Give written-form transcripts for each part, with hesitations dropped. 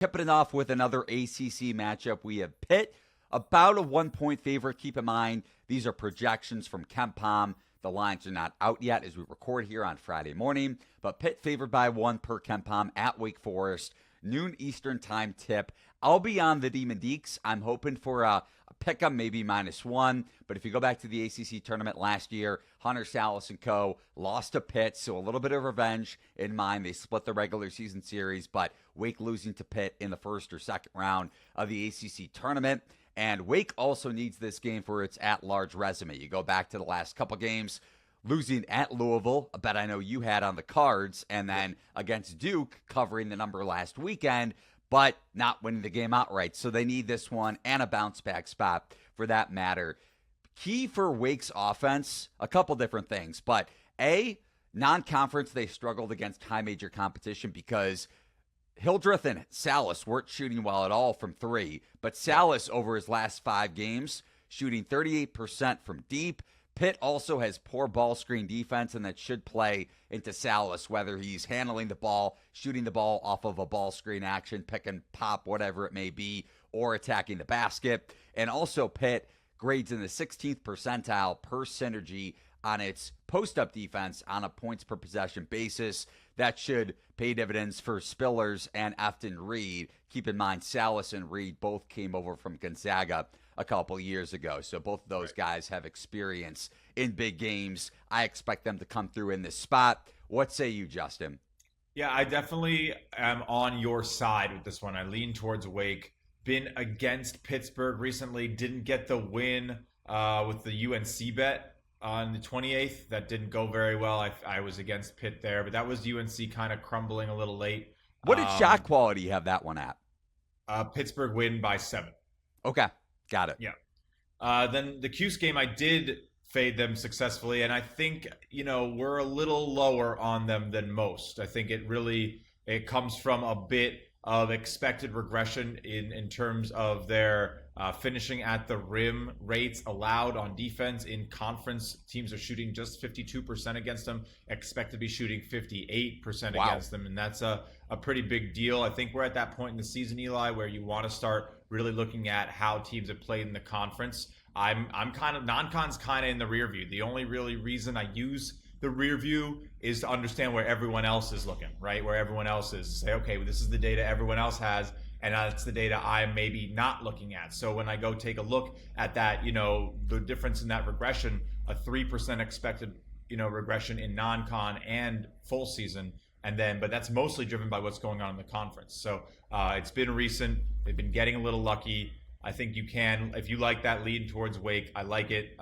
Tipping it off with another ACC matchup. We have Pitt, about a 1-point favorite. Keep in mind, these are projections from KenPom. The lines are not out yet as we record here on Friday morning. But Pitt favored by 1 per KenPom at Wake Forest. Noon Eastern time tip. I'll be on the Demon Deeks. I'm hoping for a pick 'em, maybe -1. But if you go back to the ACC tournament last year, Hunter Salas and co. lost to Pitt, so a little bit of revenge in mind. They split the regular season series, but Wake losing to Pitt in the first or second round of the ACC tournament. And Wake also needs this game for its at-large resume. You go back to the last couple games, losing at Louisville, a bet I know you had on the cards, and then against Duke, covering the number last weekend, but not winning the game outright. So they need this one and a bounce-back spot for that matter. Key for Wake's offense, a couple different things. But A, non-conference, they struggled against high-major competition because Hildreth and Salas weren't shooting well at all from three. But Salas, over his last 5 games, shooting 38% from deep. Pitt also has poor ball screen defense, and that should play into Salas, whether he's handling the ball, shooting the ball off of a ball screen action, pick and pop, whatever it may be, or attacking the basket. And also Pitt grades in the 16th percentile per synergy on its post-up defense on a points per possession basis. That should pay dividends for Spillers and Efton Reed. Keep in mind, Salas and Reed both came over from Gonzaga a couple years ago. So both of those guys have experience in big games. I expect them to come through in this spot. What say you, Justin? Yeah, I definitely am on your side with this one. I lean towards Wake. Been against Pittsburgh recently. Didn't get the win with the UNC bet on the 28th. That didn't go very well. I was against Pitt there, but that was UNC kind of crumbling a little late. What did shot quality have that one at? Pittsburgh win by 7. Okay, got it. Yeah. Then the Cuse game, I did fade them successfully, and I think, we're a little lower on them than most. I think it comes from a bit of expected regression in terms of their finishing at the rim rates allowed on defense. In conference, teams are shooting just 52% against them, expect to be shooting 58% against them, and that's a pretty big deal. I think we're at that point in the season, Eli, where you want to start really looking at how teams have played in the conference. I'm kind of, non-con's kind of in the rear view. The only really reason I use the rear view is to understand where everyone else is looking, right? Where everyone else is. Say, okay, well, this is the data everyone else has, and that's the data I'm maybe not looking at. So when I go take a look at that, the difference in that regression, a 3% expected, regression in non-con and full season, but that's mostly driven by what's going on in the conference. So it's been recent. They've been getting a little lucky. I think you can, if you like that lead towards Wake, I like it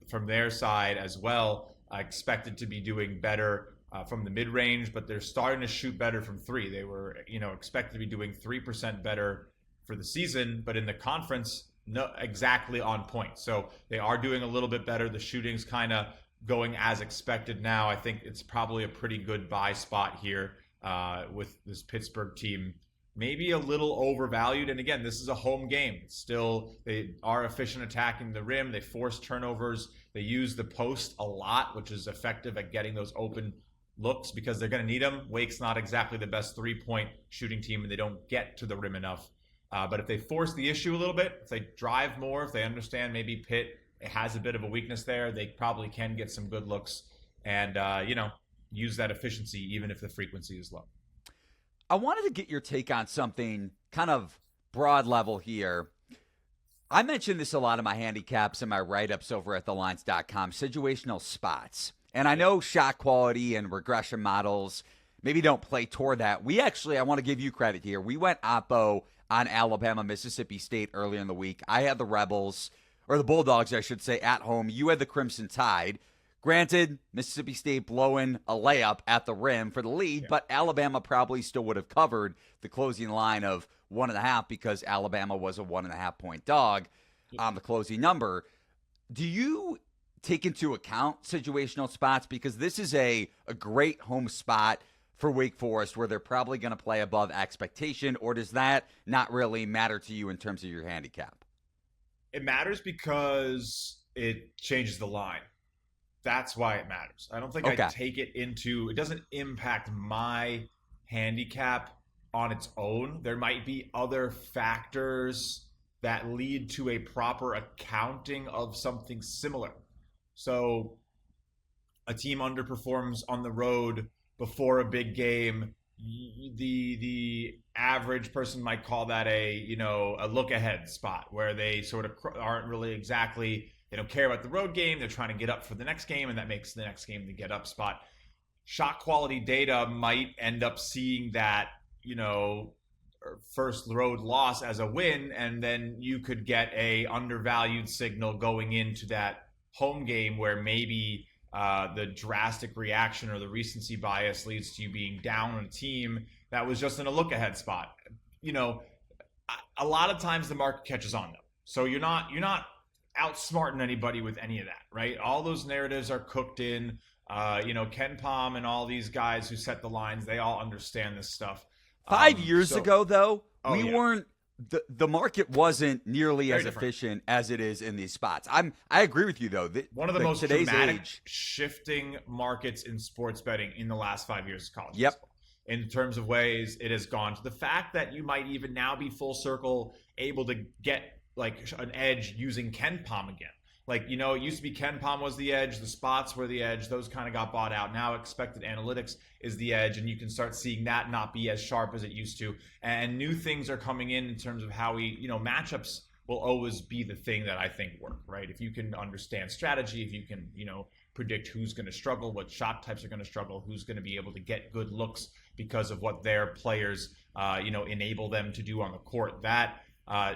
from their side as well. I expected to be doing better from the mid-range, but they're starting to shoot better from 3. They were, expected to be doing 3% better for the season, but in the conference, no, exactly on point. So they are doing a little bit better. The shooting's kind of going as expected now. I think it's probably a pretty good buy spot here with this Pittsburgh team. Maybe a little overvalued. And again, this is a home game. They are efficient attacking the rim. They force turnovers. They use the post a lot, which is effective at getting those open looks because they're going to need them. Wake's not exactly the best 3-point shooting team, and they don't get to the rim enough. But if they force the issue a little bit, if they drive more, if they understand maybe Pitt has a bit of a weakness there, they probably can get some good looks and, use that efficiency even if the frequency is low. I wanted to get your take on something kind of broad level here. I mentioned this a lot in my handicaps and my write-ups over at TheLines.com, situational spots. And I know shot quality and regression models maybe don't play toward that. I want to give you credit here. We went oppo on Alabama, Mississippi State earlier in the week. I had the Rebels, or the Bulldogs, I should say, at home. You had the Crimson Tide. Granted, Mississippi State blowing a layup at the rim for the lead, but Alabama probably still would have covered the closing line of 1.5 because Alabama was a 1.5-point dog on the closing number. Do you take into account situational spots? Because this is a great home spot for Wake Forest where they're probably going to play above expectation, or does that not really matter to you in terms of your handicap? It matters because it changes the line. That's why it matters. I don't think I take it into – it doesn't impact my handicap on its own. There might be other factors that lead to a proper accounting of something similar. So a team underperforms on the road before a big game. The average person might call that a look ahead spot, where they sort of aren't really exactly, they don't care about the road game, they're trying to get up for the next game, and that makes the next game the get up spot. Shot quality data might end up seeing that first road loss as a win, and then you could get a undervalued signal going into that home game where maybe the drastic reaction or the recency bias leads to you being down on a team that was just in a look-ahead spot. A lot of times the market catches on, though. So you're not outsmarting anybody with any of that, right? All those narratives are cooked in. Ken Pom and all these guys who set the lines, they all understand this stuff. 5 years ago, though, we yeah. weren't. The market wasn't nearly Very as different. efficient as it is in these spots. I agree with you, though. One of the most dramatic age, shifting markets in sports betting in the last 5 years of college Yep. basketball. In terms of ways it has gone to the fact that you might even now be full circle able to get like an edge using Ken Pom again. Like, it used to be Ken Pom was the edge, the spots were the edge, those kind of got bought out. Now expected analytics is the edge, and you can start seeing that not be as sharp as it used to. And new things are coming in terms of how matchups will always be the thing that I think work, right? If you can understand strategy, if you can, predict who's going to struggle, what shot types are going to struggle, who's going to be able to get good looks because of what their players, enable them to do on the court, that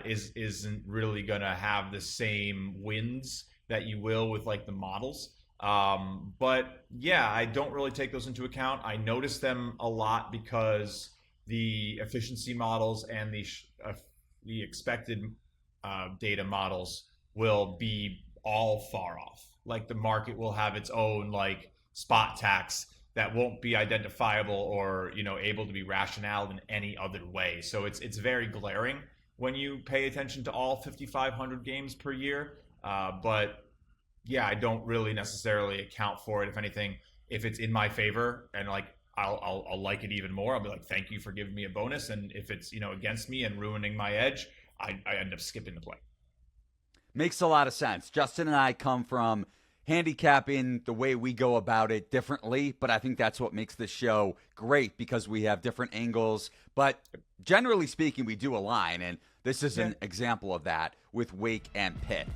isn't really going to have the same wins that you will with like the models. But yeah, I don't really take those into account. I notice them a lot because the efficiency models and the expected data models will be all far off. Like the market will have its own like spot tax that won't be identifiable or able to be rationale in any other way. So it's very glaring when you pay attention to all 5,500 games per year. But yeah, I don't really necessarily account for it. If anything, if it's in my favor and like I'll like it even more, I'll be like, thank you for giving me a bonus. And if it's against me and ruining my edge, I end up skipping the play. makes a lot of sense. Justin and I come from handicapping the way we go about it differently, but I think that's what makes this show great because we have different angles. But generally speaking, we do align, and this is an example of that with Wake and Pitt.